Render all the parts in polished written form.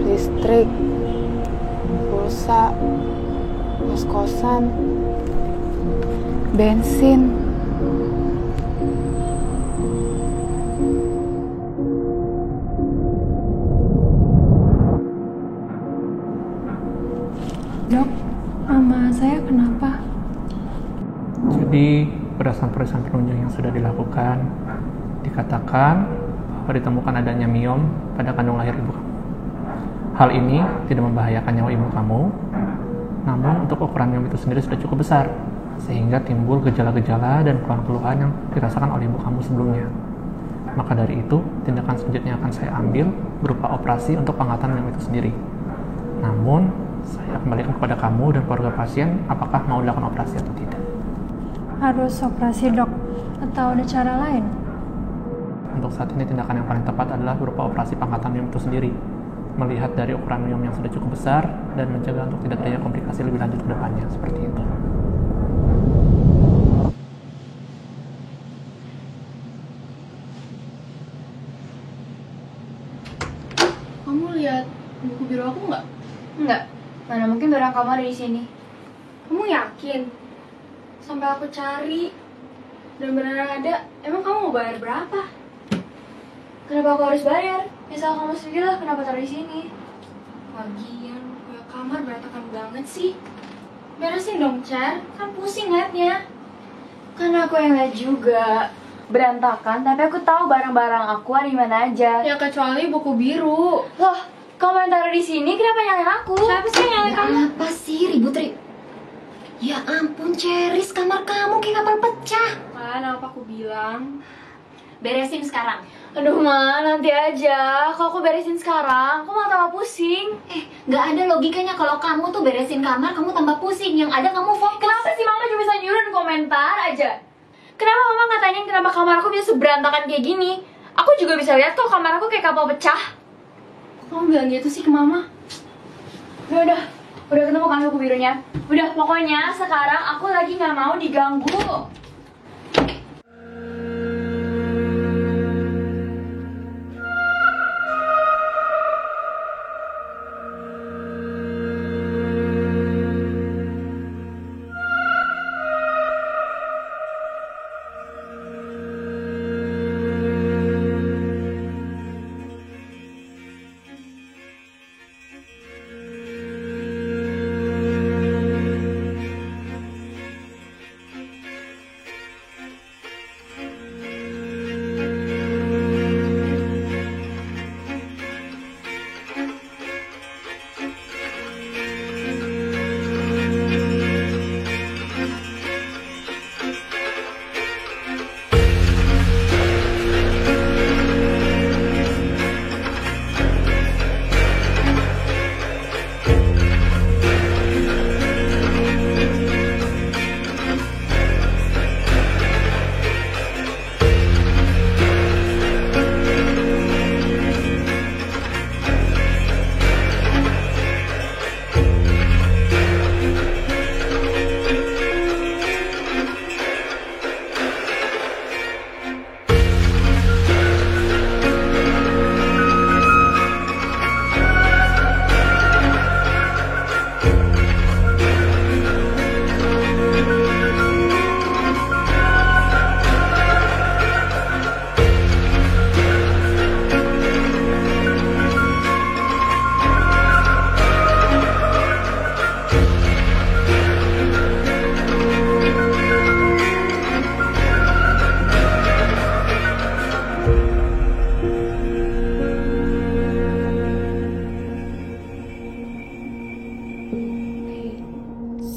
Listrik, pulsa, kos-kosan, bensin. Dok, mama saya kenapa? Jadi, berdasarkan penunjang yang sudah dilakukan, dikatakan bahwa ditemukan adanya miom pada kandung lahir ibu kamu. Hal ini tidak membahayakan nyawa ibu kamu, namun untuk ukuran miom itu sendiri sudah cukup besar, sehingga timbul gejala-gejala dan keluhan-keluhan yang dirasakan oleh ibu kamu sebelumnya. Maka dari itu, tindakan selanjutnya akan saya ambil berupa operasi untuk pengangkatan miom itu sendiri. Namun, saya kembalikan kepada kamu dan keluarga pasien apakah mau dilakukan operasi atau tidak. Harus operasi, dok? Atau ada cara lain? Untuk saat ini tindakan yang paling tepat adalah berupa operasi pangkatan miom itu sendiri. Melihat dari ukuran miom yang sudah cukup besar dan mencegah untuk tidak terjadi komplikasi lebih lanjut ke depannya, seperti itu. Kamu lihat buku biru aku nggak? Enggak, mana mungkin barang kamu ada di sini. Kamu yakin? Sampai aku cari dan beneran ada. Emang kamu mau bayar berapa? Kenapa aku harus bayar? Misal kamu sendiri lah kenapa taruh di sini. Lagian, ya kamar berantakan banget sih. Beresin dong, Cer. Kan pusing liatnya. Karena aku yang lihat juga berantakan, tapi aku tahu barang-barang aku ada di mana aja. Ya kecuali buku biru. Loh, kamu yang taruh di sini, kenapa nyalain aku? Siapa sih yang nyalain kamu? Apa sih ribut-ribut? Ya ampun, Ceris, kamar kamu kayak kapal pecah. Kan apa aku bilang? Beresin sekarang. Aduh, Ma, nanti aja. Kalau aku beresin sekarang, aku malah tambah pusing. Gak ada logikanya kalau kamu tuh beresin kamar, kamu tambah pusing. Yang ada kamu fokus. Kenapa sih Mama cuma bisa nyuruh dan komentar aja? Kenapa Mama ngatain kenapa kamar aku bisa seberantakan kayak gini? Aku juga bisa lihat kok kamar aku kayak kapal pecah. Kamu bilang gitu sih ke Mama? Udah ketemu kan buku birunya? Udah, pokoknya sekarang aku lagi nggak mau diganggu.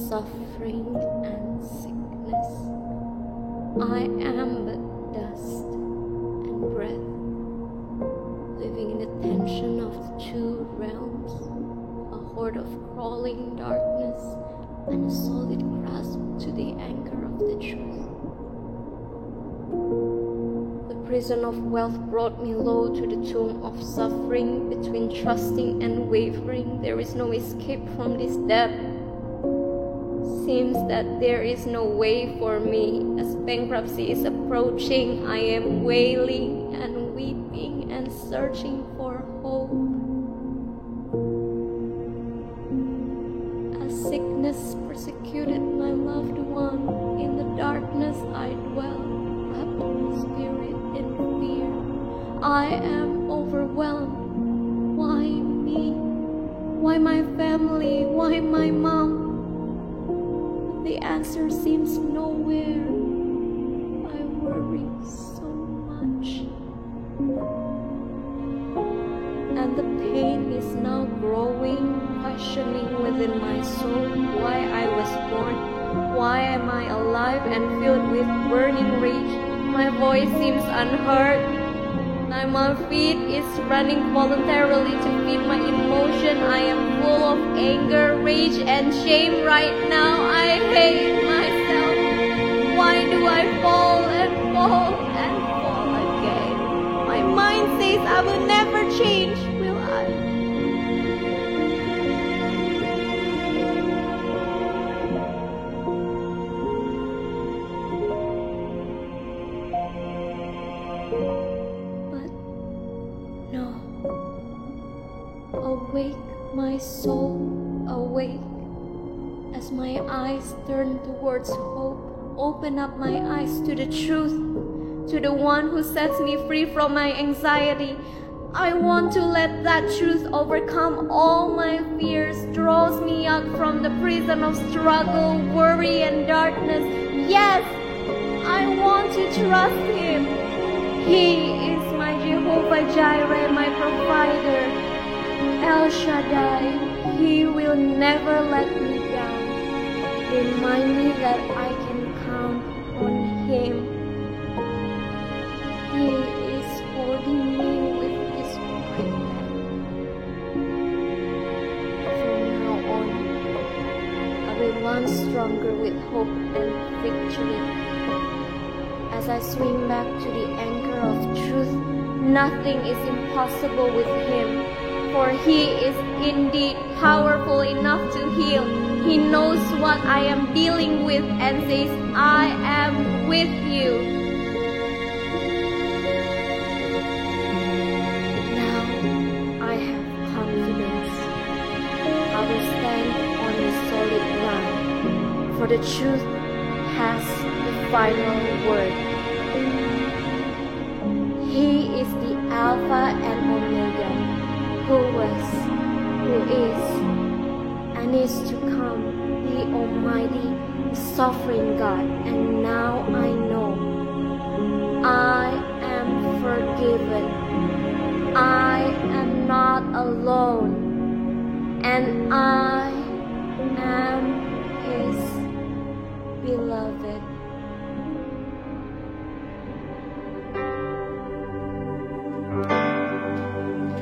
Suffering and sickness. I am but dust and breath, living in the tension of the two realms, a horde of crawling darkness and a solid grasp to the anchor of the truth. The prison of wealth brought me low to the tomb of suffering. Between trusting and wavering, there is no escape from this death. Seems that there is no way for me. As bankruptcy is approaching, I am wailing and weeping and searching for hope. As sickness persecuted my loved one, in the darkness I dwell, wrapped my spirit in fear. I am overwhelmed. Why me? Why my family? Why my mom? The answer seems nowhere. I worry so much. And the pain is now growing, questioning within my soul why I was born. Why am I alive and filled with burning rage? My voice seems unheard. My feet is running voluntarily to feed my emotion. I am full of anger, rage, and shame right now. I hate myself. Why do I fall and fall and fall again? My mind says I will never change. Will I? Awake, my soul, awake. As my eyes turn towards hope, open up my eyes to the truth, to the one who sets me free from my anxiety. I want to let that truth overcome all my fears, draws me out from the prison of struggle, worry, and darkness. Yes, I want to trust Him. He is my Jehovah Jireh, my provider. El Shaddai, He will never let me down. Remind me that I can count on Him. He is holding me with His right hand. From now on, I will run stronger with hope and victory. As I swing back to the anchor of truth, nothing is impossible with Him. For He is indeed powerful enough to heal. He knows what I am dealing with and says, I am with you. Now I have confidence. I will stand on the solid ground, for the truth has the final word. He is the Alpha and Omega, who was, who is, and is to come, the Almighty, sovereign God. And now I know I am forgiven. I am not alone, and I am His beloved.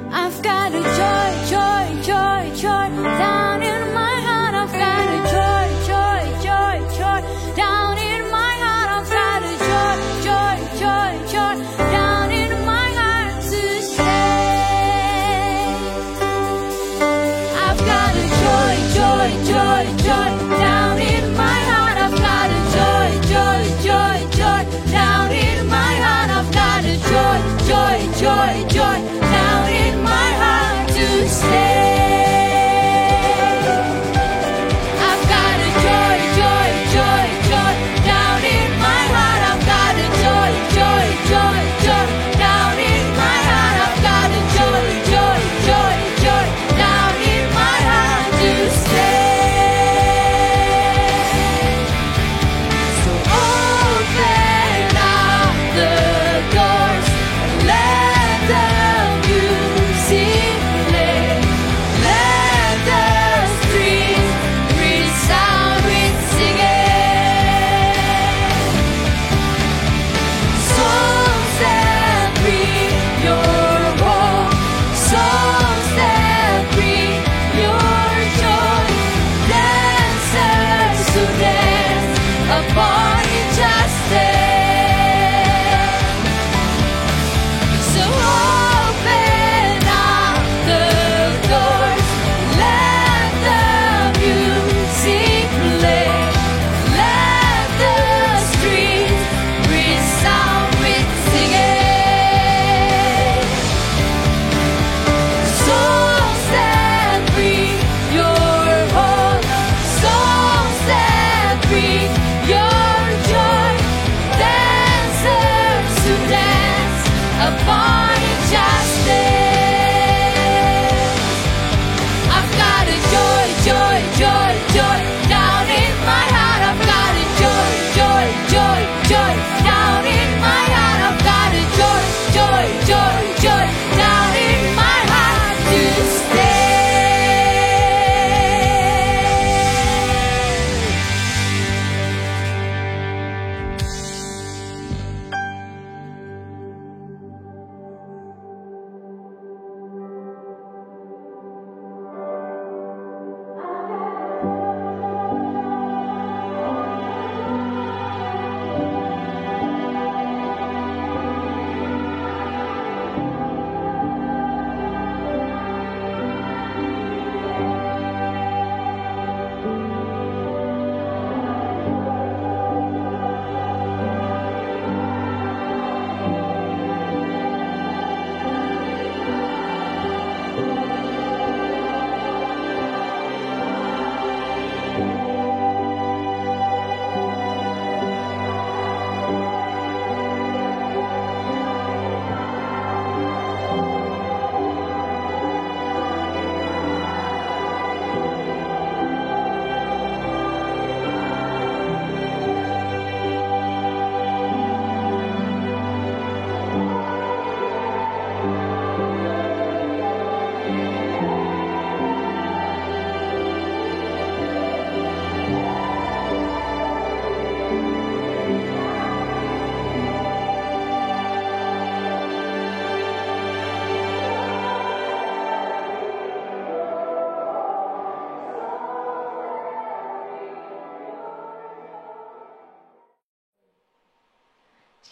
I've got a joy, joy, joy, joy down in my heart. I've got a joy, joy, joy, joy down in my heart. I've got a joy, joy, joy, joy down in my heart to stay. I've got a joy, joy, joy, joy down in my heart. I've got a joy, joy, joy, joy down in my heart. I've got a joy, joy, joy, joy down in my heart.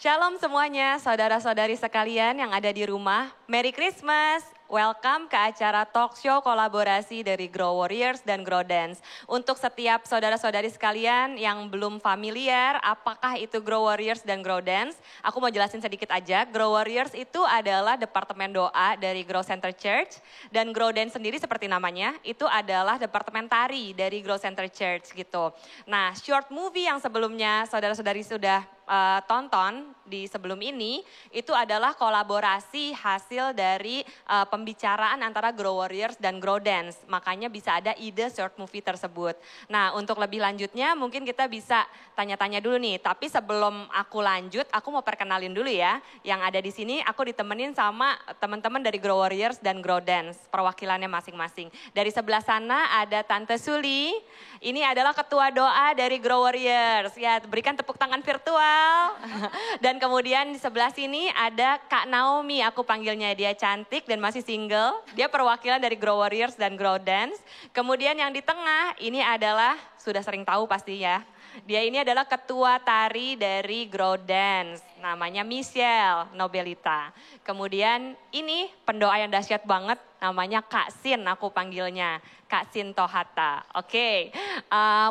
Shalom semuanya, saudara-saudari sekalian yang ada di rumah. Merry Christmas. Welcome ke acara talk show kolaborasi dari Grow Warriors dan Grow Dance. Untuk setiap saudara-saudari sekalian yang belum familiar apakah itu Grow Warriors dan Grow Dance, aku mau jelasin sedikit aja. Grow Warriors itu adalah departemen doa dari Grow Center Church, dan Grow Dance sendiri seperti namanya, itu adalah departemen tari dari Grow Center Church gitu. Nah, short movie yang sebelumnya saudara-saudari sudah tonton di sebelum ini, itu adalah kolaborasi hasil dari pembicaraan antara Grow Warriors dan Grow Dance. Makanya bisa ada ide short movie tersebut. Nah, untuk lebih lanjutnya mungkin kita bisa tanya-tanya dulu nih. Tapi sebelum aku lanjut, aku mau perkenalin dulu ya. Yang ada di sini aku ditemenin sama teman-teman dari Grow Warriors dan Grow Dance. Perwakilannya masing-masing. Dari sebelah sana ada Tante Suli. Ini adalah ketua doa dari Grow Warriors. Ya, berikan tepuk tangan virtual. Dan kemudian di sebelah sini ada Kak Naomi, aku panggilnya, dia cantik dan masih single. Dia perwakilan dari Grow Warriors dan Grow Dance. Kemudian yang di tengah ini adalah, sudah sering tahu pasti ya, dia ini adalah ketua tari dari Grow Dance. Namanya Michelle Nobelita. Kemudian ini pendoa yang dahsyat banget, namanya Kak Sin, aku panggilnya. Kak Sin Tohata. Oke,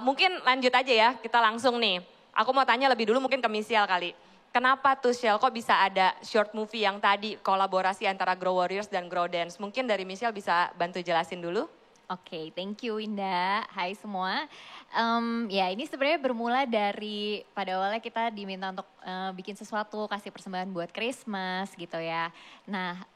mungkin lanjut aja ya, kita langsung nih. Aku mau tanya lebih dulu mungkin ke Michelle kali. Kenapa tuh Shell kok bisa ada short movie yang tadi kolaborasi antara Grow Warriors dan Grow Dance? Mungkin dari Michelle bisa bantu jelasin dulu. Oke, thank you Indah. Hai semua. Ya ini sebenarnya bermula dari pada awalnya kita diminta untuk bikin sesuatu, kasih persembahan buat Christmas gitu ya. Nah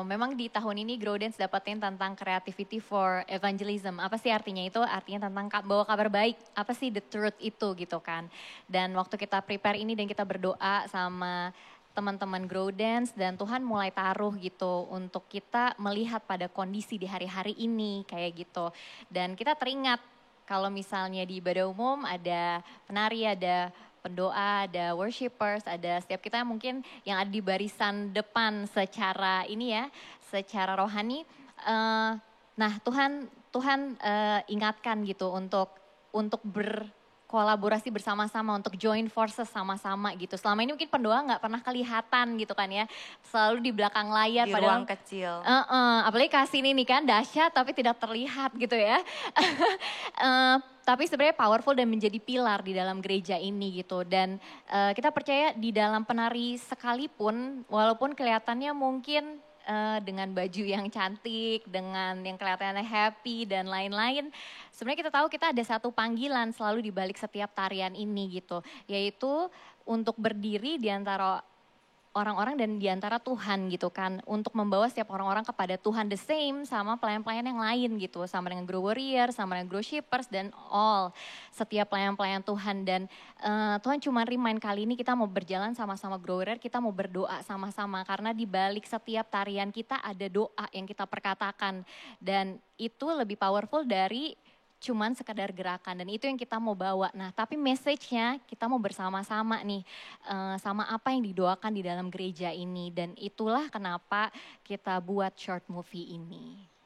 memang di tahun ini Grow Dance dapetin tentang creativity for evangelism. Apa sih artinya itu? Artinya tentang bawa kabar baik. Apa sih the truth itu gitu kan. Dan waktu kita prepare ini dan kita berdoa sama teman-teman Grow Dance dan Tuhan mulai taruh gitu untuk kita melihat pada kondisi di hari-hari ini kayak gitu. Dan kita teringat kalau misalnya di ibadah umum ada penari, ada pendoa, ada worshipers, ada setiap kita mungkin yang ada di barisan depan secara ini ya, secara rohani. Nah Tuhan ingatkan gitu untuk berkolaborasi bersama-sama, untuk join forces sama-sama gitu. Selama ini mungkin pendoa nggak pernah kelihatan gitu kan ya, selalu di belakang layar. Di padahal ruang kecil. Apalagi kasih ini kan dahsyat tapi tidak terlihat gitu ya. Tapi sebenarnya powerful dan menjadi pilar di dalam gereja ini gitu. Dan kita percaya di dalam penari sekalipun, walaupun kelihatannya mungkin dengan baju yang cantik, dengan yang kelihatannya happy dan lain-lain. Sebenarnya kita tahu kita ada satu panggilan selalu di balik setiap tarian ini gitu. Yaitu untuk berdiri di antara orang-orang dan di antara Tuhan gitu kan. Untuk membawa setiap orang-orang kepada Tuhan, the same sama pelayan-pelayan yang lain gitu. Sama dengan Grow Warrior, sama dengan Grow Shippers dan all. Setiap pelayan-pelayan Tuhan. Dan Tuhan cuma remind kali ini kita mau berjalan sama-sama Grow Warrior, kita mau berdoa sama-sama. Karena di balik setiap tarian kita ada doa yang kita perkatakan. Dan itu lebih powerful dari cuman sekadar gerakan, dan itu yang kita mau bawa. Nah tapi message-nya kita mau bersama-sama nih sama apa yang didoakan di dalam gereja ini, dan itulah kenapa kita buat short movie ini.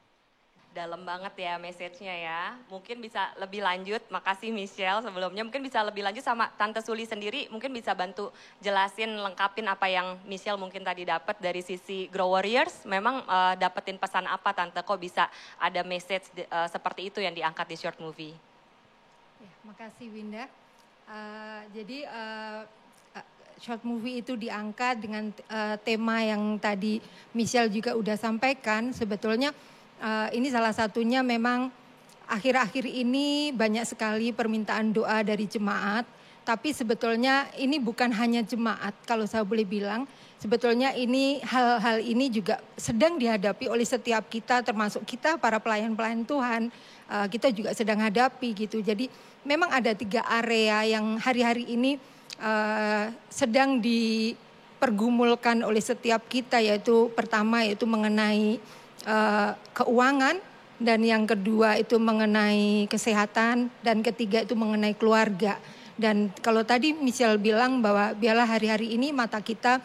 Dalam banget ya message-nya ya. Mungkin bisa lebih lanjut, makasih Michelle sebelumnya. Mungkin bisa lebih lanjut sama Tante Suli sendiri, mungkin bisa bantu jelasin, lengkapin apa yang Michelle mungkin tadi dapat dari sisi Grow Warriors. Memang dapetin pesan apa Tante, kok bisa ada message seperti itu yang diangkat di short movie? Ya, makasih Winda. Jadi short movie itu diangkat dengan tema yang tadi Michelle juga udah sampaikan. Sebetulnya ini salah satunya memang akhir-akhir ini banyak sekali permintaan doa dari jemaat. Tapi sebetulnya ini bukan hanya jemaat, kalau saya boleh bilang. Sebetulnya ini hal-hal ini juga sedang dihadapi oleh setiap kita, termasuk kita para pelayan-pelayan Tuhan. Kita juga sedang hadapi gitu. Jadi memang ada 3 area yang hari-hari ini sedang dipergumulkan oleh setiap kita. Yaitu pertama yaitu mengenai keuangan, dan yang kedua itu mengenai kesehatan, dan ketiga itu mengenai keluarga. Dan kalau tadi Michelle bilang bahwa biarlah hari-hari ini mata kita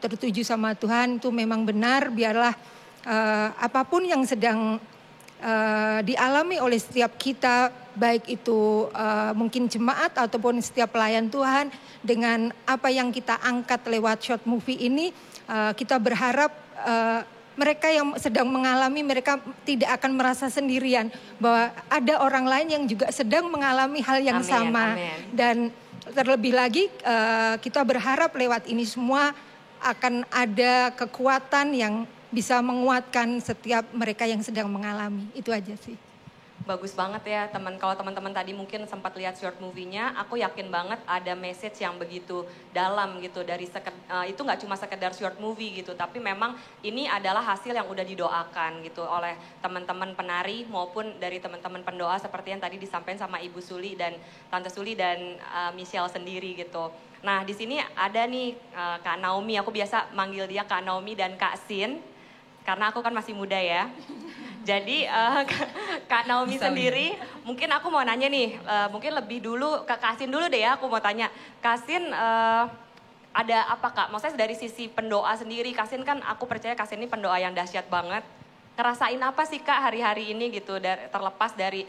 tertuju sama Tuhan, itu memang benar. Biarlah apapun yang sedang dialami oleh setiap kita, baik itu mungkin jemaat ataupun setiap pelayan Tuhan. Dengan apa yang kita angkat lewat short movie ini, kita berharap mereka yang sedang mengalami, mereka tidak akan merasa sendirian, bahwa ada orang lain yang juga sedang mengalami hal yang sama. Dan terlebih lagi kita berharap lewat ini semua akan ada kekuatan yang bisa menguatkan setiap mereka yang sedang mengalami. Itu aja sih. Bagus banget ya kalau teman-teman tadi mungkin sempat lihat short movie-nya, aku yakin banget ada message yang begitu dalam gitu dari itu nggak cuma sekedar short movie gitu, tapi memang ini adalah hasil yang udah didoakan gitu oleh teman-teman penari maupun dari teman-teman pendoa seperti yang tadi disampaikan sama Ibu Suli dan Tante Suli dan Michelle sendiri gitu. Nah di sini ada nih Kak Naomi, aku biasa manggil dia Kak Naomi dan Kak Sin karena aku kan masih muda ya. Jadi Kak Naomi sendiri, mungkin aku mau nanya nih, mungkin lebih dulu ke Kak Sin dulu deh ya, aku mau tanya. Kak Sin ada apa Kak? Maksudnya dari sisi pendoa sendiri, Kak Sin kan aku percaya Kak Sin ini pendoa yang dahsyat banget. Ngerasain apa sih Kak hari-hari ini gitu, terlepas dari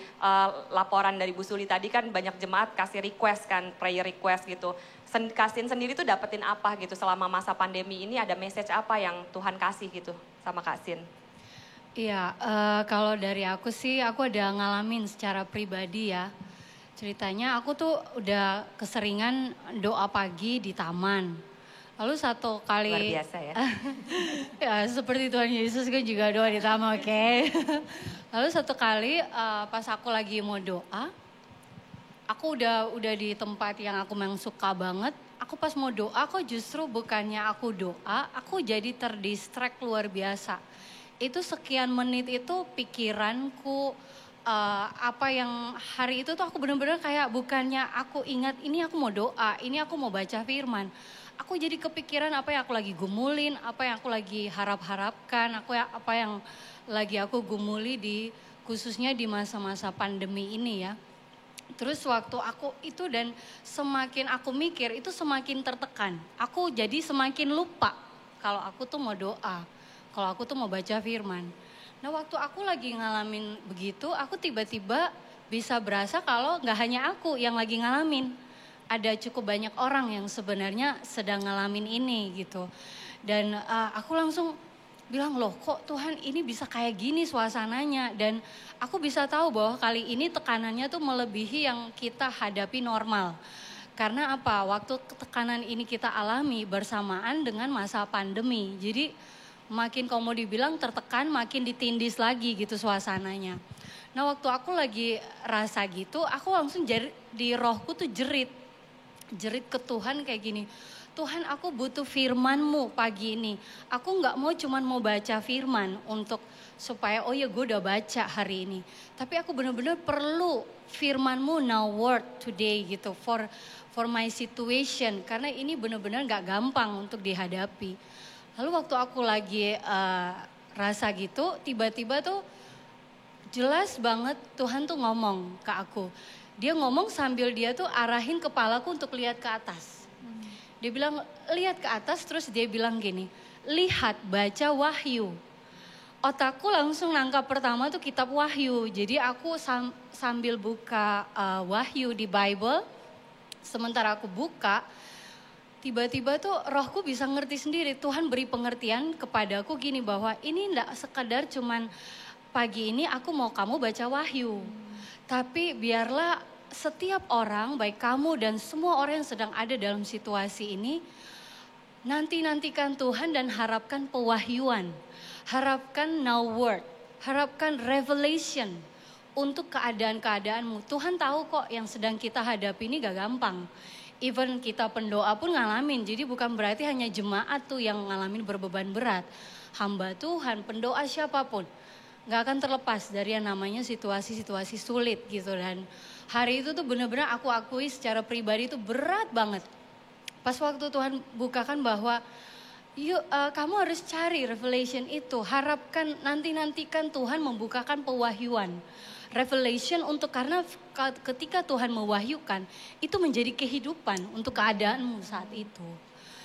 laporan dari Bu Suli tadi kan banyak jemaat kasih request kan, prayer request gitu. Kak Sin sendiri tuh dapetin apa gitu selama masa pandemi ini, ada message apa yang Tuhan kasih gitu sama Kak Sin? Iya, kalau dari aku sih, aku ada ngalamin secara pribadi ya. Ceritanya aku tuh udah keseringan doa pagi di taman. Lalu satu kali... Luar biasa ya. Ya seperti Tuhan Yesus kan juga doa di taman, oke. Lalu satu kali pas aku lagi mau doa, aku udah di tempat yang aku memang suka banget. Aku pas mau doa, kok justru bukannya aku doa, aku jadi terdistract luar biasa. Itu sekian menit itu pikiranku, apa yang hari itu tuh aku benar-benar kayak bukannya aku ingat ini aku mau doa, ini aku mau baca firman. Aku jadi kepikiran apa yang aku lagi gumulin, apa yang aku lagi harap-harapkan, apa yang lagi aku gumuli khususnya di masa-masa pandemi ini ya. Terus waktu aku itu dan semakin aku mikir itu semakin tertekan. Aku jadi semakin lupa kalau aku tuh mau doa. Kalau aku tuh mau baca firman. Nah waktu aku lagi ngalamin begitu, aku tiba-tiba bisa berasa kalau gak hanya aku yang lagi ngalamin. Ada cukup banyak orang yang sebenarnya sedang ngalamin ini gitu. Dan aku langsung bilang, loh kok Tuhan ini bisa kayak gini suasananya. Dan aku bisa tahu bahwa kali ini tekanannya tuh melebihi yang kita hadapi normal. Karena apa? Waktu tekanan ini kita alami bersamaan dengan masa pandemi. Jadi makin kalau mau dibilang tertekan, makin ditindis lagi gitu suasananya. Nah waktu aku lagi rasa gitu, aku langsung di rohku tuh jerit ke Tuhan kayak gini. Tuhan aku butuh firman-Mu pagi ini. Aku gak mau cuman mau baca firman untuk supaya oh ya gue udah baca hari ini. Tapi aku benar-benar perlu firman-Mu now word today gitu for my situation. Karena ini benar-benar gak gampang untuk dihadapi. Lalu waktu aku lagi rasa gitu, tiba-tiba tuh jelas banget Tuhan tuh ngomong ke aku. Dia ngomong sambil dia tuh arahin kepalaku untuk lihat ke atas. Dia bilang lihat ke atas terus dia bilang gini, lihat baca Wahyu. Otakku langsung nangkap pertama tuh kitab Wahyu. Jadi aku sambil buka Wahyu di Bible, sementara aku buka, tiba-tiba tuh rohku bisa ngerti sendiri. Tuhan beri pengertian kepadaku gini bahwa ini enggak sekadar cuman pagi ini aku mau kamu baca Wahyu. Tapi biarlah setiap orang, baik kamu dan semua orang yang sedang ada dalam situasi ini, nantikan Tuhan dan harapkan pewahyuan. Harapkan now word, harapkan revelation untuk keadaan-keadaanmu. Tuhan tahu kok yang sedang kita hadapi ini gak gampang. Even kita pendoa pun ngalamin, jadi bukan berarti hanya jemaat tuh yang ngalamin berbeban berat. Hamba Tuhan, pendoa siapapun, gak akan terlepas dari yang namanya situasi-situasi sulit gitu. Dan hari itu tuh benar-benar aku akui secara pribadi itu berat banget. Pas waktu Tuhan bukakan bahwa, yuk kamu harus cari revelation itu, harapkan nantikan Tuhan membukakan pewahyuan. Revelation untuk karena ketika Tuhan mewahyukan itu menjadi kehidupan untuk keadaanmu saat itu.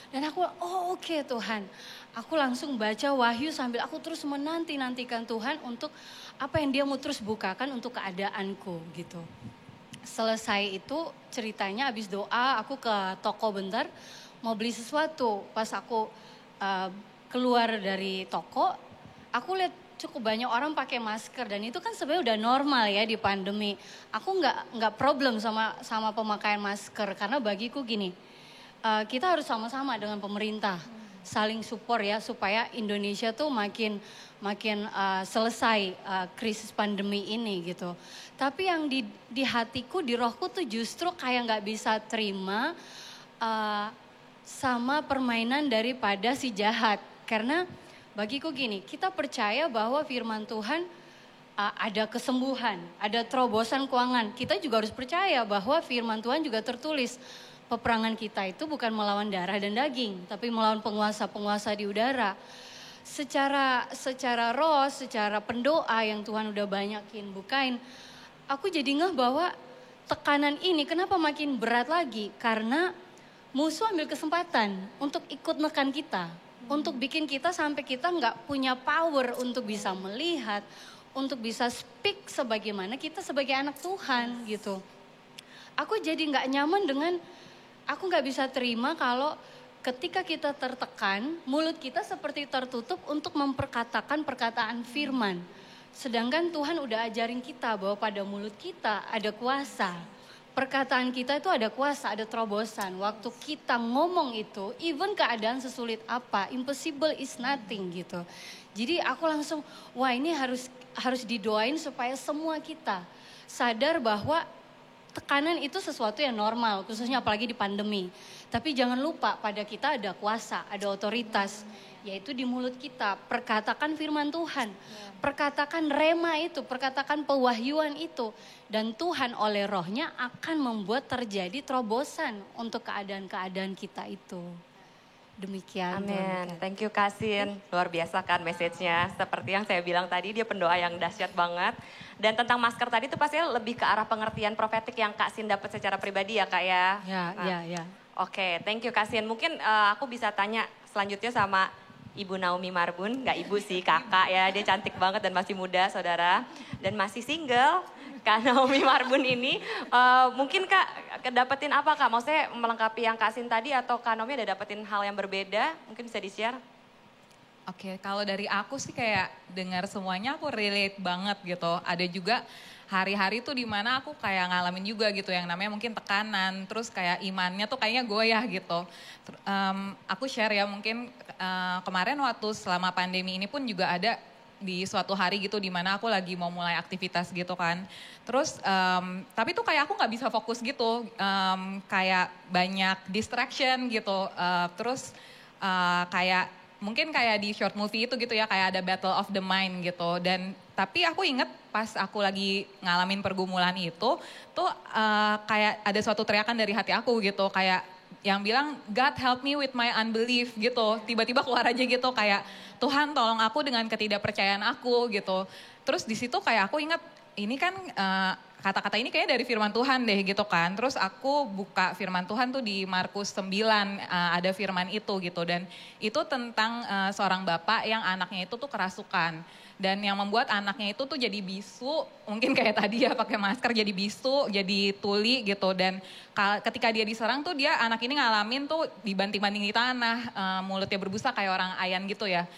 Dan aku, oh oke Tuhan. Aku langsung baca Wahyu sambil aku terus menanti-nantikan Tuhan untuk apa yang dia mau terus bukakan untuk keadaanku gitu. Selesai itu ceritanya habis doa aku ke toko bentar mau beli sesuatu. Pas aku keluar dari toko, aku lihat cukup banyak orang pakai masker dan itu kan sebenarnya udah normal ya di pandemi. Aku nggak problem sama pemakaian masker karena bagiku gini, kita harus sama-sama dengan pemerintah saling support ya supaya Indonesia tuh makin selesai krisis pandemi ini gitu. Tapi yang di hatiku, di rohku tuh justru kayak nggak bisa terima sama permainan daripada si jahat. Karena bagiku gini, kita percaya bahwa firman Tuhan ada kesembuhan, ada terobosan keuangan. Kita juga harus percaya bahwa firman Tuhan juga tertulis. Peperangan kita itu bukan melawan darah dan daging, tapi melawan penguasa-penguasa di udara. Secara roh, secara pendoa yang Tuhan udah banyakin bukain, aku jadi ngeh bahwa tekanan ini kenapa makin berat lagi? Karena musuh ambil kesempatan untuk ikut nekan kita. Untuk bikin kita sampai kita nggak punya power untuk bisa melihat, untuk bisa speak sebagaimana kita sebagai anak Tuhan gitu. Aku jadi nggak nyaman dengan, aku nggak bisa terima kalau ketika kita tertekan, mulut kita seperti tertutup untuk memperkatakan perkataan firman. Sedangkan Tuhan udah ajarin kita bahwa pada mulut kita ada kuasa. Perkataan kita itu ada kuasa, ada terobosan. Waktu kita ngomong itu, even keadaan sesulit apa, impossible is nothing gitu. Jadi aku langsung, wah ini harus didoain supaya semua kita sadar bahwa tekanan itu sesuatu yang normal, khususnya apalagi di pandemi. Tapi jangan lupa pada kita ada kuasa, ada otoritas, yaitu di mulut kita. Perkatakan firman Tuhan, perkatakan rema itu, perkatakan pewahyuan itu. Dan Tuhan oleh rohnya akan membuat terjadi terobosan untuk keadaan-keadaan kita itu. Demikian. Amin. Thank you Kak Sin. Luar biasa kan message-nya. Seperti yang saya bilang tadi, dia pendoa yang dahsyat banget. Dan tentang masker tadi itu pasti lebih ke arah pengertian profetik yang Kak Sin dapat secara pribadi ya Kak ya? Ya. Oke, thank you Kak Sin. Mungkin aku bisa tanya selanjutnya sama Ibu Naomi Marbun. Nggak ibu sih, kakak ya. Dia cantik banget dan masih muda saudara. Dan masih single. Kak Naomi Marbun ini mungkin Kak dapetin apa Kak? Maksudnya melengkapi yang Kak Sin tadi atau Kak Naomi ada dapetin hal yang berbeda? Mungkin bisa di-share? Oke, kalau dari aku sih kayak dengar semuanya aku relate banget gitu. Ada juga hari-hari tuh dimana aku kayak ngalamin juga gitu yang namanya mungkin tekanan. Terus kayak imannya tuh kayaknya goyah gitu. Aku share ya mungkin kemarin waktu selama pandemi ini pun juga ada di suatu hari gitu dimana aku lagi mau mulai aktivitas gitu kan. Terus tapi tuh kayak aku nggak bisa fokus gitu, kayak banyak distraction gitu. Terus kayak mungkin kayak di short movie itu gitu ya, kayak ada battle of the mind gitu. Dan tapi aku inget pas aku lagi ngalamin pergumulan itu tuh kayak ada suatu teriakan dari hati aku gitu, kayak yang bilang God help me with my unbelief gitu. Tiba-tiba keluar aja gitu kayak Tuhan tolong aku dengan ketidakpercayaan aku gitu. Terus di situ kayak aku ingat ini kan kata-kata ini kayaknya dari firman Tuhan deh gitu kan. Terus aku buka firman Tuhan tuh di Markus 9 ada firman itu gitu. Dan itu tentang seorang bapak yang anaknya itu tuh kerasukan. Dan yang membuat anaknya itu tuh jadi bisu, mungkin kayak tadi ya pakai masker jadi bisu, jadi tuli gitu. Dan ketika dia diserang tuh dia anak ini ngalamin tuh dibanting-banting di tanah, mulutnya berbusa kayak orang ayan gitu ya.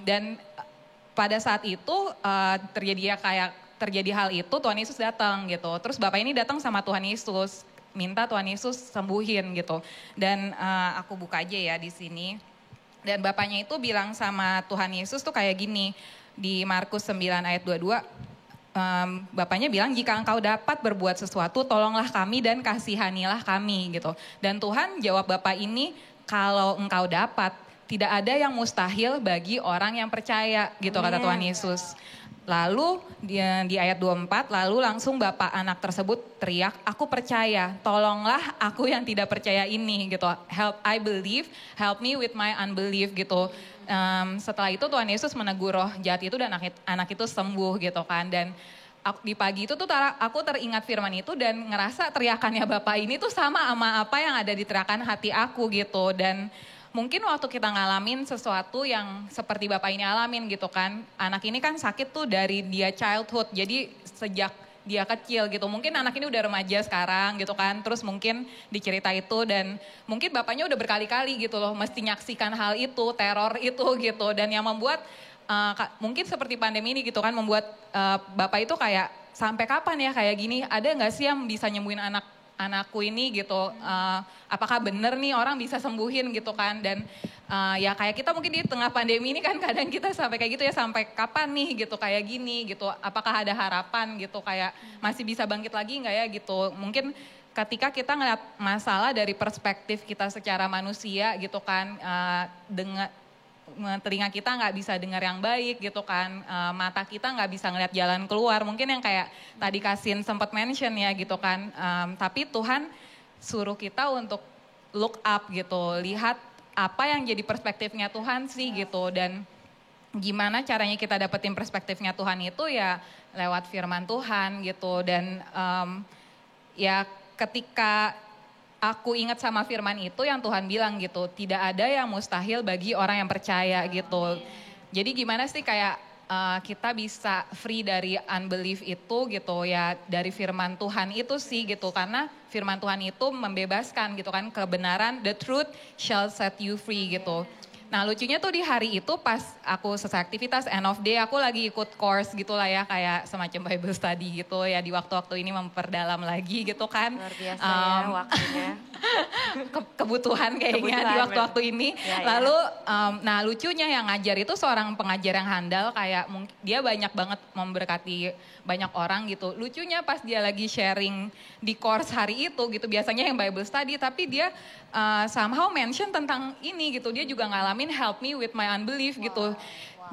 Dan pada saat itu terjadi hal itu, Tuhan Yesus datang gitu. Terus bapak ini datang sama Tuhan Yesus, minta Tuhan Yesus sembuhin gitu. Dan aku buka aja ya di sini. Dan bapaknya itu bilang sama Tuhan Yesus tuh kayak gini. Di Markus 9 ayat 22, bapaknya bilang jika engkau dapat berbuat sesuatu tolonglah kami dan kasihanilah kami gitu. Dan Tuhan jawab bapak ini, kalau engkau dapat tidak ada yang mustahil bagi orang yang percaya gitu kata Tuhan Yesus. Lalu di ayat 24, lalu langsung bapak anak tersebut teriak, aku percaya, tolonglah aku yang tidak percaya ini gitu. Help I believe, help me with my unbelief gitu. Setelah itu Tuhan Yesus menegur roh jahat itu dan anak itu sembuh gitu kan. Dan di pagi itu tuh aku teringat firman itu dan ngerasa teriakannya Bapak ini tuh sama apa yang ada di teriakan hati aku gitu. Dan mungkin waktu kita ngalamin sesuatu yang seperti Bapak ini alamin gitu kan. Anak ini kan sakit tuh dari dia childhood, jadi sejak dia kecil gitu. Mungkin anak ini udah remaja sekarang gitu kan. Terus mungkin dicerita itu dan mungkin bapaknya udah berkali-kali gitu loh mesti nyaksikan hal itu, teror itu gitu. Dan yang membuat mungkin seperti pandemi ini gitu kan membuat bapak itu kayak sampai kapan ya kayak gini. Ada gak sih yang bisa nyembuhin anakku ini gitu. Apakah bener nih orang bisa sembuhin gitu kan. Dan ya kayak kita mungkin di tengah pandemi ini kan kadang kita sampai kayak gitu ya, sampai kapan nih gitu kayak gini gitu. Apakah ada harapan gitu kayak masih bisa bangkit lagi nggak ya gitu. Mungkin ketika kita ngeliat masalah dari perspektif kita secara manusia gitu kan, dengan telinga kita nggak bisa dengar yang baik gitu kan, mata kita nggak bisa ngeliat jalan keluar. Mungkin yang kayak tadi Kasin sempat mention ya gitu kan. Tapi Tuhan suruh kita untuk look up gitu, lihat apa yang jadi perspektifnya Tuhan sih gitu. Dan gimana caranya kita dapetin perspektifnya Tuhan itu ya lewat firman Tuhan gitu. Dan ya ketika aku ingat sama firman itu yang Tuhan bilang gitu, tidak ada yang mustahil bagi orang yang percaya gitu. Jadi gimana sih kayak kita bisa free dari unbelief itu gitu ya, dari firman Tuhan itu sih gitu. Karena firman Tuhan itu membebaskan gitu kan, kebenaran, the truth shall set you free gitu. Nah lucunya tuh di hari itu pas aku selesai aktivitas end of day, aku lagi ikut course gitu lah ya, kayak semacam Bible study gitu ya, di waktu-waktu ini memperdalam lagi gitu kan. Luar biasa ya waktunya. Kebutuhan kayaknya di waktu-waktu ini. Ya. Lalu nah lucunya yang ngajar itu seorang pengajar yang handal, kayak dia banyak banget memberkati banyak orang gitu. Lucunya pas dia lagi sharing di course hari itu gitu, biasanya yang Bible study, tapi dia somehow mention tentang ini gitu. Dia juga ngalamin help me with my unbelief gitu.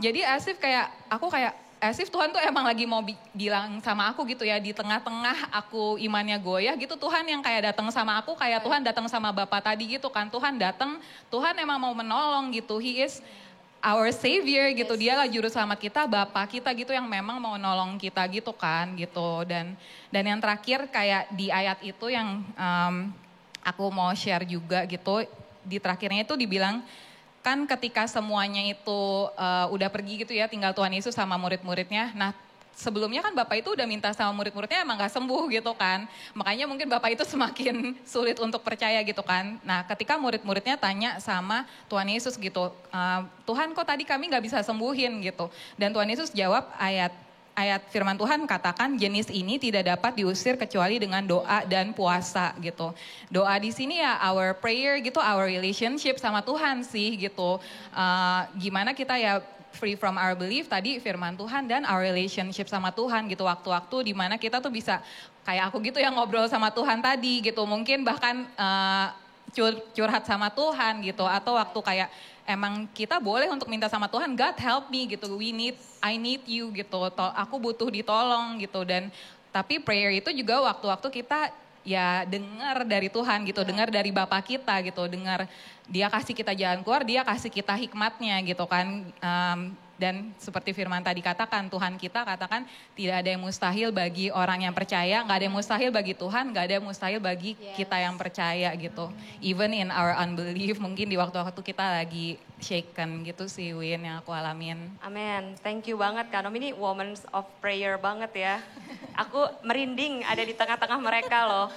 Jadi as if Tuhan tuh emang lagi mau bilang sama aku gitu ya, di tengah-tengah aku imannya goyah gitu, Tuhan yang kayak datang sama aku, kayak Tuhan datang sama Bapak tadi gitu kan. Tuhan datang, Tuhan emang mau menolong gitu. He is our savior gitu, dialah juru selamat kita, Bapak kita gitu yang memang mau nolong kita gitu kan gitu. Dan yang terakhir kayak di ayat itu yang aku mau share juga gitu, di terakhirnya itu dibilang kan ketika semuanya itu udah pergi gitu ya, tinggal Tuhan Yesus sama murid-muridnya. Nah sebelumnya kan Bapak itu udah minta sama murid-muridnya emang gak sembuh gitu kan. Makanya mungkin Bapak itu semakin sulit untuk percaya gitu kan. Nah ketika murid-muridnya tanya sama Tuhan Yesus gitu, Tuhan kok tadi kami gak bisa sembuhin gitu. Dan Tuhan Yesus jawab ayat firman Tuhan katakan jenis ini tidak dapat diusir kecuali dengan doa dan puasa gitu. Doa di sini ya our prayer gitu, our relationship sama Tuhan sih gitu. Gimana kita ya free from our belief tadi firman Tuhan dan our relationship sama Tuhan gitu. Waktu-waktu dimana kita tuh bisa kayak aku gitu yang ngobrol sama Tuhan tadi gitu. Mungkin bahkan curhat sama Tuhan gitu. Atau waktu kayak emang kita boleh untuk minta sama Tuhan, God help me gitu, I need you gitu, aku butuh ditolong gitu. Dan tapi prayer itu juga waktu-waktu kita ya dengar dari Tuhan gitu, dengar dari Bapa kita gitu, dengar dia kasih kita jalan keluar, dia kasih kita hikmatnya gitu kan. Dan seperti firman tadi katakan, Tuhan kita katakan tidak ada yang mustahil bagi orang yang percaya, nggak ada yang mustahil bagi Tuhan, nggak ada yang mustahil bagi kita yang percaya gitu. Even in our unbelief, mungkin di waktu-waktu kita lagi shaken gitu sih Win yang aku alamin. Amin, thank you banget Kak Nom, ini Women of Prayer banget ya. Aku merinding ada di tengah-tengah mereka loh.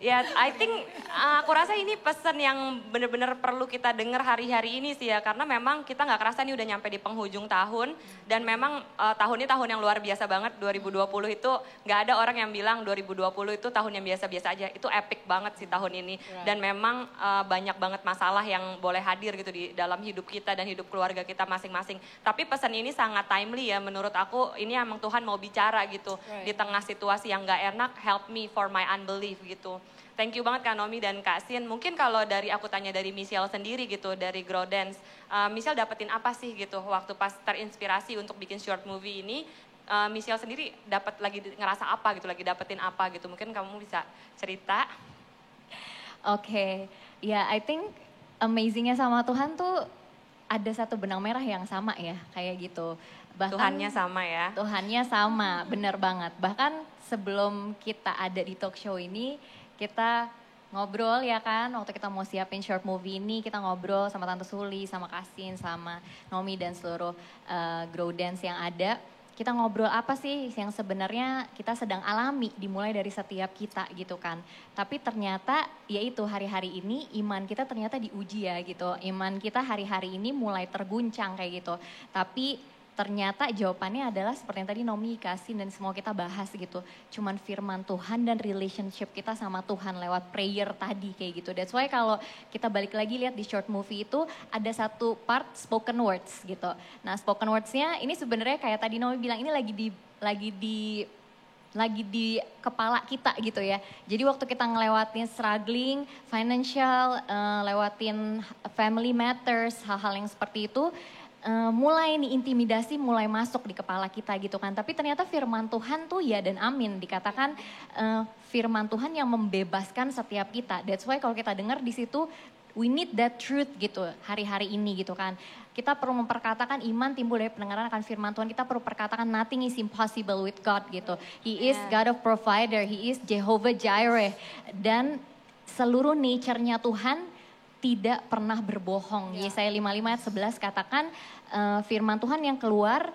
Ya, I think aku rasa ini pesan yang benar-benar perlu kita dengar hari-hari ini sih ya. Karena memang kita nggak kerasa nih udah nyampe di penghujung tahun. Dan memang tahun ini tahun yang luar biasa banget. 2020 itu nggak ada orang yang bilang 2020 itu tahun yang biasa-biasa aja. Itu epic banget sih tahun ini. Dan memang banyak banget masalah yang boleh hadir gitu di dalam hidup kita dan hidup keluarga kita masing-masing. Tapi pesan ini sangat timely ya menurut aku. Ini emang Tuhan mau bicara gitu. Di tengah situasi yang nggak enak, help me for my unbelief gitu. Thank you banget Kak Nomi dan Kak Sin. Mungkin kalau dari aku tanya dari Michelle sendiri gitu, dari Grow Dance. Michelle dapetin apa sih gitu waktu pas terinspirasi untuk bikin short movie ini. Michelle sendiri dapat lagi ngerasa apa gitu, lagi dapetin apa gitu. Mungkin kamu bisa cerita. Oke, ya I think amazingnya sama Tuhan tuh ada satu benang merah yang sama ya, kayak gitu. Tuhannya sama ya. Tuhannya sama, bener banget. Bahkan sebelum kita ada di talk show ini, kita ngobrol ya kan, waktu kita mau siapin short movie ini, kita ngobrol sama Tante Suli, sama Kasin, sama Nomi dan seluruh Grow Dance yang ada. Kita ngobrol apa sih yang sebenarnya kita sedang alami dimulai dari setiap kita gitu kan. Tapi ternyata yaitu hari-hari ini iman kita ternyata diuji ya gitu. Iman kita hari-hari ini mulai terguncang kayak gitu. Tapi ternyata jawabannya adalah seperti yang tadi Nomi kasih dan semua kita bahas gitu. Cuman firman Tuhan dan relationship kita sama Tuhan lewat prayer tadi kayak gitu. That's why kalau kita balik lagi lihat di short movie itu ada satu part spoken words gitu. Nah spoken wordsnya ini sebenarnya kayak tadi Nomi bilang ini lagi di kepala kita gitu ya. Jadi waktu kita ngelewatin struggling, financial, lewatin family matters, hal-hal yang seperti itu, mulai nih intimidasi mulai masuk di kepala kita gitu kan. Tapi ternyata firman Tuhan tuh ya dan amin. Dikatakan firman Tuhan yang membebaskan setiap kita. That's why kalau kita dengar di situ we need that truth gitu hari-hari ini gitu kan. Kita perlu memperkatakan iman timbul dari pendengaran akan firman Tuhan. Kita perlu perkatakan nothing is impossible with God gitu. He is God of provider, He is Jehovah Jireh. Dan seluruh nature-nya Tuhan tidak pernah berbohong. Yesaya 55 ayat 11 katakan firman Tuhan yang keluar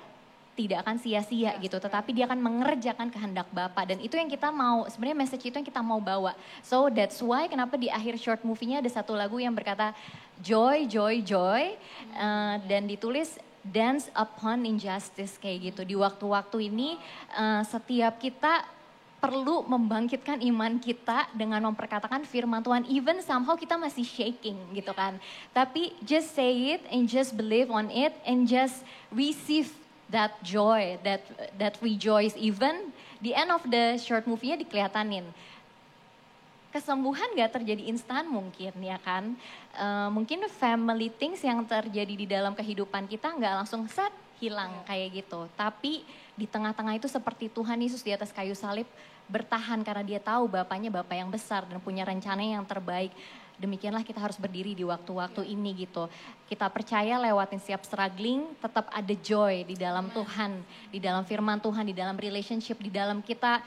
tidak akan sia-sia gitu. Tetapi dia akan mengerjakan kehendak Bapa. Dan itu yang kita mau, sebenarnya message itu yang kita mau bawa. So that's why kenapa di akhir short movie-nya ada satu lagu yang berkata joy, joy, joy. Dan ditulis dance upon injustice kayak gitu. Di waktu-waktu ini setiap kita perlu membangkitkan iman kita dengan memperkatakan firman Tuhan. Even somehow kita masih shaking gitu kan. Tapi just say it and just believe on it and just receive that joy, that rejoice. Even the end of the short movie-nya dikelihatanin. Kesembuhan gak terjadi instan mungkin ya kan. Mungkin family things yang terjadi di dalam kehidupan kita gak langsung set hilang kayak gitu. Tapi di tengah-tengah itu seperti Tuhan Yesus di atas kayu salib bertahan karena dia tahu Bapaknya Bapa yang besar dan punya rencana yang terbaik. Demikianlah kita harus berdiri di waktu-waktu ini gitu. Kita percaya lewatin setiap struggling tetap ada joy di dalam Tuhan, di dalam firman Tuhan, di dalam relationship, di dalam kita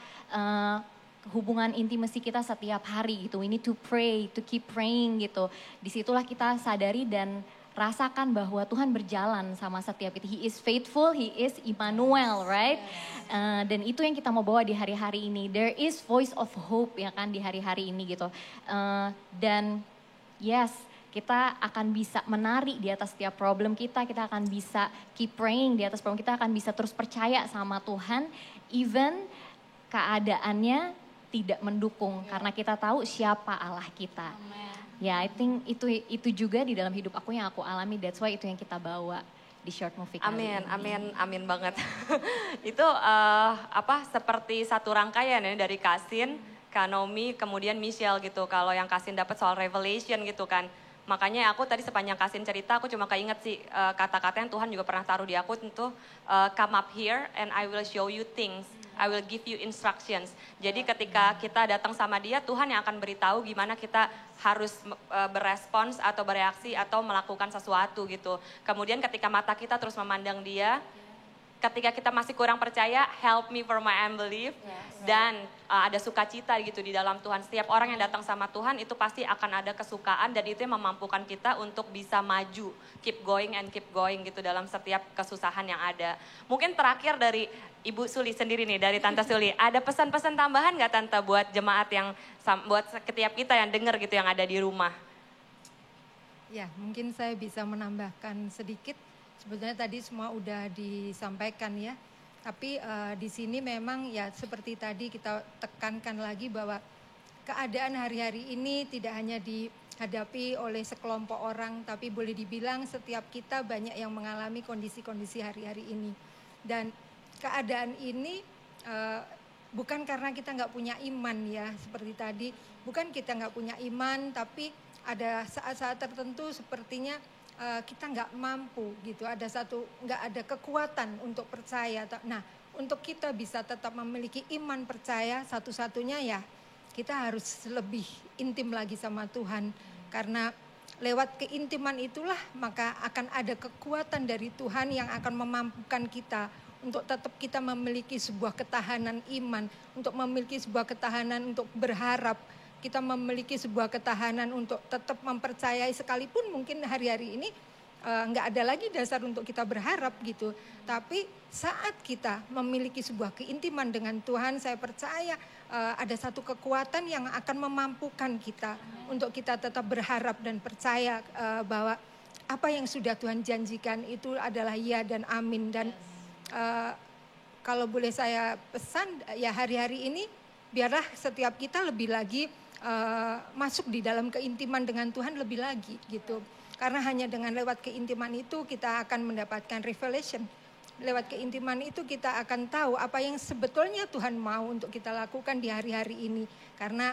hubungan intimasi kita setiap hari gitu. We need to pray, to keep praying gitu. Disitulah kita sadari dan rasakan bahwa Tuhan berjalan sama setiap itu. He is faithful, He is Immanuel, right? Dan itu yang kita mau bawa di hari-hari ini. There is voice of hope ya kan di hari-hari ini gitu. Dan yes, kita akan bisa menari di atas setiap problem kita akan bisa keep praying di atas problem kita akan bisa terus percaya sama Tuhan. Even keadaannya tidak mendukung karena kita tahu siapa Allah kita. Ya, I think itu juga di dalam hidup aku yang aku alami. That's why itu yang kita bawa di short movie kali Amin, ini. amin banget. Itu seperti satu rangkaian ya dari Kasin, Kanomi, kemudian Michelle gitu. Kalau yang Kasin dapat soal revelation gitu kan. Makanya aku tadi sepanjang Kasin cerita aku cuma keinget sih kata-kata yang Tuhan juga pernah taruh di aku tentu come up here and I will show you things. I will give you instructions. Jadi ketika kita datang sama dia, Tuhan yang akan beritahu gimana kita harus berespons atau bereaksi atau melakukan sesuatu gitu. Kemudian ketika mata kita terus memandang dia, ketika kita masih kurang percaya, help me for my unbelief. Dan ada sukacita gitu di dalam Tuhan. Setiap orang yang datang sama Tuhan itu pasti akan ada kesukaan dan itu yang memampukan kita untuk bisa maju. Keep going and keep going gitu dalam setiap kesusahan yang ada. Mungkin terakhir dari Ibu Suli sendiri nih, dari Tante Suli. Ada pesan-pesan tambahan gak Tante buat jemaat yang, buat setiap kita yang dengar gitu yang ada di rumah? Ya, mungkin saya bisa menambahkan sedikit. Sebetulnya tadi semua udah disampaikan ya. Tapi di sini memang ya seperti tadi kita tekankan lagi bahwa keadaan hari-hari ini tidak hanya dihadapi oleh sekelompok orang, tapi boleh dibilang setiap kita banyak yang mengalami kondisi-kondisi hari-hari ini. Dan keadaan ini bukan karena kita nggak punya iman ya, seperti tadi. Bukan kita nggak punya iman, tapi ada saat-saat tertentu sepertinya kita nggak mampu gitu, nggak ada kekuatan untuk percaya. Nah, untuk kita bisa tetap memiliki iman percaya, satu-satunya ya kita harus lebih intim lagi sama Tuhan. Karena lewat keintiman itulah maka akan ada kekuatan dari Tuhan yang akan memampukan kita untuk tetap kita memiliki sebuah ketahanan iman, untuk memiliki sebuah ketahanan untuk berharap, kita memiliki sebuah ketahanan untuk tetap mempercayai sekalipun mungkin hari-hari ini nggak ada lagi dasar untuk kita berharap gitu. Tapi saat kita memiliki sebuah keintiman dengan Tuhan, saya percaya ada satu kekuatan yang akan memampukan kita untuk kita tetap berharap dan percaya bahwa apa yang sudah Tuhan janjikan itu adalah ya dan amin. Dan kalau boleh saya pesan ya hari-hari ini biarlah setiap kita lebih lagi masuk di dalam keintiman dengan Tuhan lebih lagi gitu. Karena hanya dengan lewat keintiman itu kita akan mendapatkan revelation. Lewat keintiman itu kita akan tahu apa yang sebetulnya Tuhan mau untuk kita lakukan di hari-hari ini. Karena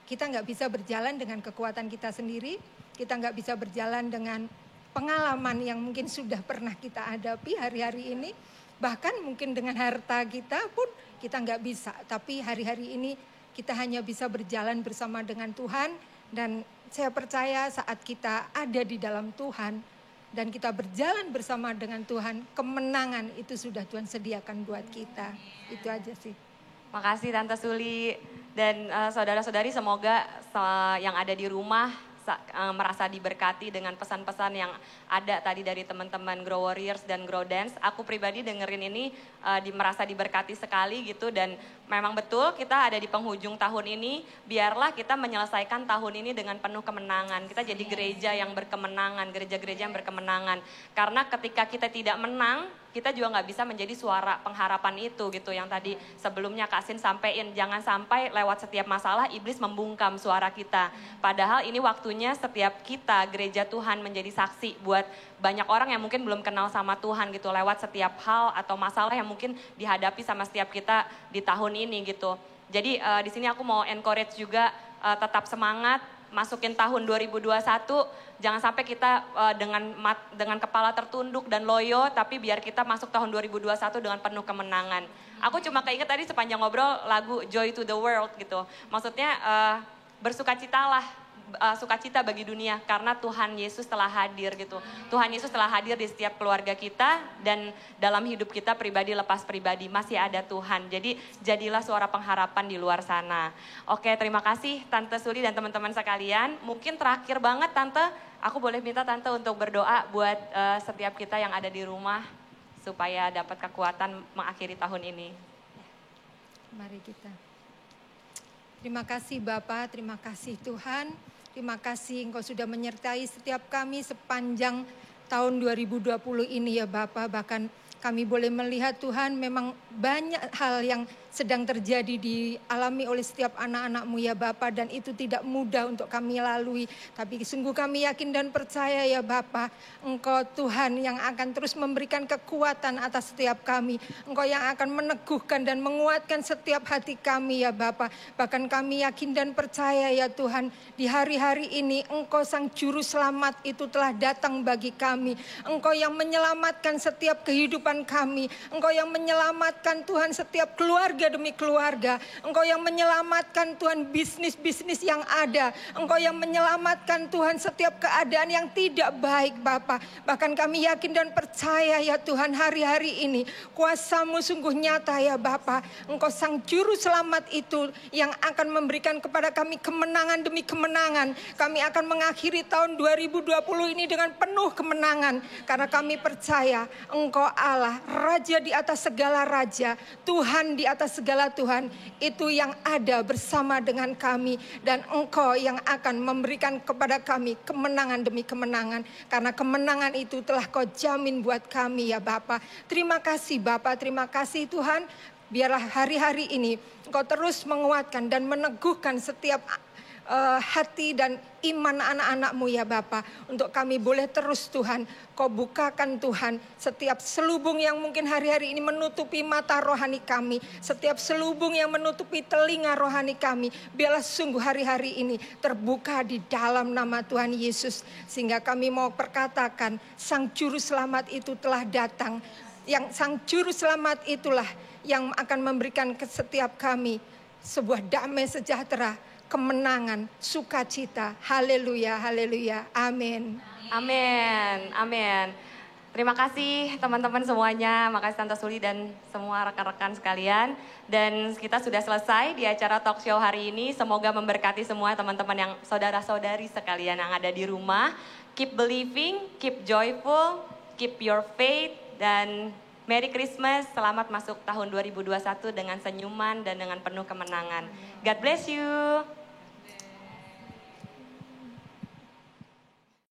kita nggak bisa berjalan dengan kekuatan kita sendiri. Kita nggak bisa berjalan dengan pengalaman yang mungkin sudah pernah kita hadapi hari-hari ini. Bahkan mungkin dengan harta kita pun kita nggak bisa. Tapi hari-hari ini kita hanya bisa berjalan bersama dengan Tuhan. Dan saya percaya saat kita ada di dalam Tuhan dan kita berjalan bersama dengan Tuhan, kemenangan itu sudah Tuhan sediakan buat kita. Itu aja sih. Makasih Tante Suli dan saudara-saudari, semoga yang ada di rumah merasa diberkati dengan pesan-pesan yang ada tadi dari teman-teman Grow Warriors dan Grow Dance. Aku pribadi dengerin ini merasa diberkati sekali gitu, dan memang betul kita ada di penghujung tahun ini. Biarlah kita menyelesaikan tahun ini dengan penuh kemenangan. Kita jadi gereja yang berkemenangan, gereja-gereja yang berkemenangan. Karena ketika kita tidak menang, kita juga nggak bisa menjadi suara pengharapan itu gitu. Yang tadi sebelumnya Kak Sin sampein, jangan sampai lewat setiap masalah iblis membungkam suara kita. Padahal ini waktunya setiap kita gereja Tuhan menjadi saksi buat banyak orang yang mungkin belum kenal sama Tuhan gitu, lewat setiap hal atau masalah yang mungkin dihadapi sama setiap kita di tahun ini gitu. Jadi di sini aku mau encourage juga tetap semangat, masukin tahun 2021, jangan sampai kita dengan kepala tertunduk dan loyo, tapi biar kita masuk tahun 2021 dengan penuh kemenangan. Aku cuma keinget tadi sepanjang ngobrol lagu Joy to the World gitu. Maksudnya bersukacitalah, sukacita bagi dunia karena Tuhan Yesus telah hadir gitu. Tuhan Yesus telah hadir di setiap keluarga kita dan dalam hidup kita pribadi lepas pribadi masih ada Tuhan. Jadi jadilah suara pengharapan di luar sana. Oke, terima kasih Tante Suli dan teman-teman sekalian. Mungkin terakhir banget Tante, aku boleh minta Tante untuk berdoa buat setiap kita yang ada di rumah supaya dapat kekuatan mengakhiri tahun ini. Mari kita. Terima kasih Bapa, terima kasih Tuhan. Terima kasih Engkau sudah menyertai setiap kami sepanjang tahun 2020 ini ya Bapa. Bahkan kami boleh melihat Tuhan memang banyak hal yang sedang terjadi dialami oleh setiap anak-anak-Mu ya Bapa. Dan itu tidak mudah untuk kami lalui. Tapi sungguh kami yakin dan percaya ya Bapa, Engkau Tuhan yang akan terus memberikan kekuatan atas setiap kami. Engkau yang akan meneguhkan dan menguatkan setiap hati kami ya Bapa. Bahkan kami yakin dan percaya ya Tuhan, di hari-hari ini Engkau Sang Juru Selamat itu telah datang bagi kami. Engkau yang menyelamatkan setiap kehidupan kami. Engkau yang menyelamatkan Tuhan setiap keluarga demi keluarga. Engkau yang menyelamatkan Tuhan bisnis-bisnis yang ada. Engkau yang menyelamatkan Tuhan setiap keadaan yang tidak baik Bapa. Bahkan kami yakin dan percaya ya Tuhan, hari-hari ini kuasa-Mu sungguh nyata ya Bapa. Engkau Sang Juru Selamat itu yang akan memberikan kepada kami kemenangan demi kemenangan. Kami akan mengakhiri tahun 2020 ini dengan penuh kemenangan. Karena kami percaya Engkau Allah, Raja di atas segala raja, Tuhan di atas segala Tuhan, itu yang ada bersama dengan kami. Dan Engkau yang akan memberikan kepada kami kemenangan demi kemenangan. Karena kemenangan itu telah Kau jamin buat kami ya Bapa. Terima kasih Bapa, terima kasih Tuhan. Biarlah hari-hari ini Engkau terus menguatkan dan meneguhkan setiap hati dan iman anak-anak-Mu ya Bapa. Untuk kami boleh terus Tuhan, Kau bukakan Tuhan setiap selubung yang mungkin hari-hari ini menutupi mata rohani kami. Setiap selubung yang menutupi telinga rohani kami. Biarlah sungguh hari-hari ini terbuka di dalam nama Tuhan Yesus. Sehingga kami mau perkatakan Sang Juru Selamat itu telah datang. Yang Sang Juru Selamat itulah yang akan memberikan ke setiap kami sebuah damai sejahtera, kemenangan, sukacita. Haleluya, haleluya. Amin. Amin, amin. Terima kasih teman-teman semuanya, makasih Tante Suli dan semua rekan-rekan sekalian. Dan kita sudah selesai di acara talk show hari ini. Semoga memberkati semua teman-teman yang saudara-saudari sekalian yang ada di rumah. Keep believing, keep joyful, keep your faith, dan Merry Christmas. Selamat masuk tahun 2021 dengan senyuman dan dengan penuh kemenangan. God bless you.